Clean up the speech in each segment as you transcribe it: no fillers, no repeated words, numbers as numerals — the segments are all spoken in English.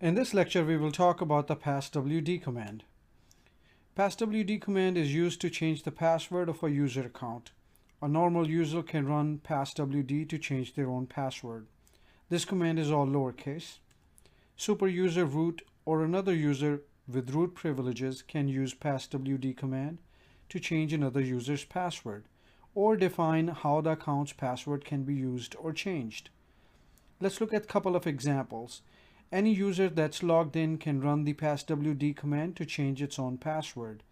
In this lecture, we will talk about the passwd command. Passwd command is used to change the password of a user account. A normal user can run passwd to change their own password. This command is all lowercase. Superuser root or another user with root privileges can use passwd command to change another user's password or define how the account's password can be used or changed. Let's look at a couple of examples. Any user that's logged in can run the passwd command to change its own password.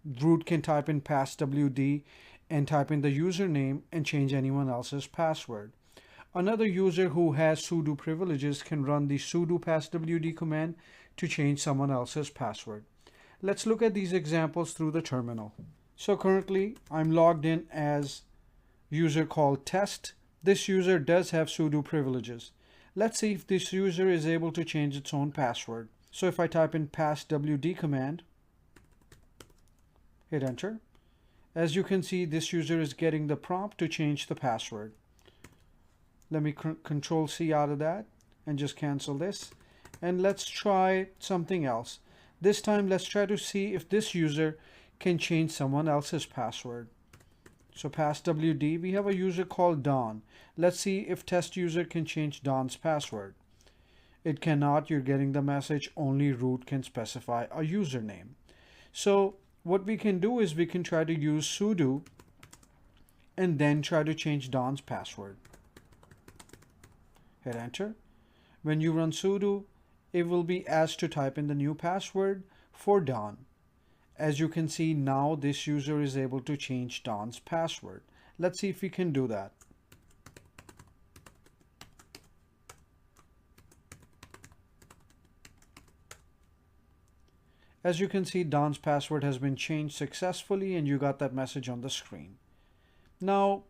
Root can type in passwd and type in the username and change anyone else's password. Another user who has sudo privileges can run the sudo passwd command to change someone else's password. Let's look at these examples through the terminal. So currently I'm logged in as user called test. This user does have sudo privileges. Let's see if this user is able to change its own password. So if I type in passwd command, hit enter. As you can see, this user is getting the prompt to change the password. Let me control C out of that and just cancel this. And let's try something else. This time let's try to see if this user can change someone else's password. So passwd, we have a user called Don. Let's see if test user can change Don's password. It cannot. You're getting the message. Only root can specify a username. So what we can do is we can try to use sudo and then try to change Don's password. Hit enter. When you run sudo, it will be asked to type in the new password for Don. As you can see, now this user is able to change Don's password. Let's see if we can do that. As you can see, Don's password has been changed successfully and you got that message on the screen. Now,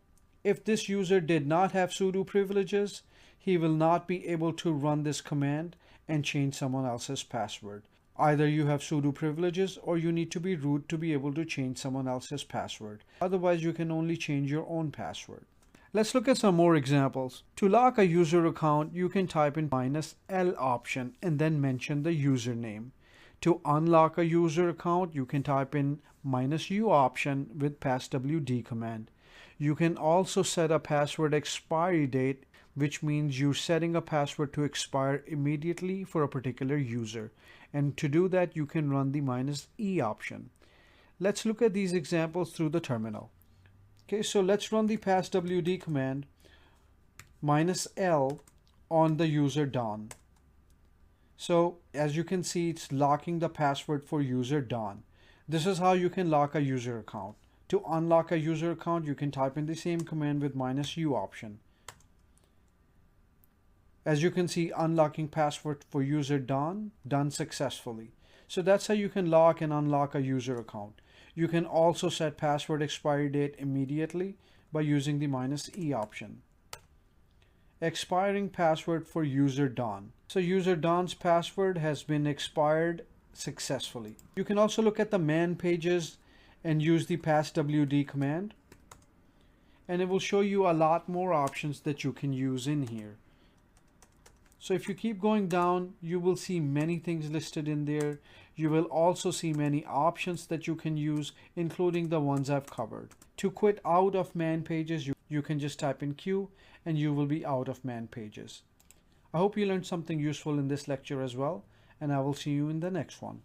if this user did not have sudo privileges, he will not be able to run this command and change someone else's password. Either you have sudo privileges or you need to be root to be able to change someone else's password. Otherwise, you can only change your own password. Let's look at some more examples. To lock a user account, you can type in -L option and then mention the username. To unlock a user account, you can type in -U option with passwd command. You can also set a password expiry date, which means you're setting a password to expire immediately for a particular user. And to do that, you can run the -E option. Let's look at these examples through the terminal. Okay, so let's run the passwd command -L on the user Don. So as you can see, it's locking the password for user Don. This is how you can lock a user account. To unlock a user account, you can type in the same command with -U option. As you can see, unlocking password for user Don done successfully. So that's how you can lock and unlock a user account. You can also set password expiry date immediately by using the -E option. Expiring password for user Don. So user Don's password has been expired successfully. You can also look at the man pages and use the passwd command. And it will show you a lot more options that you can use in here. So if you keep going down, you will see many things listed in there. You will also see many options that you can use, including the ones I've covered. To quit out of man pages, you can just type in Q and you will be out of man pages. I hope you learned something useful in this lecture as well, and I will see you in the next one.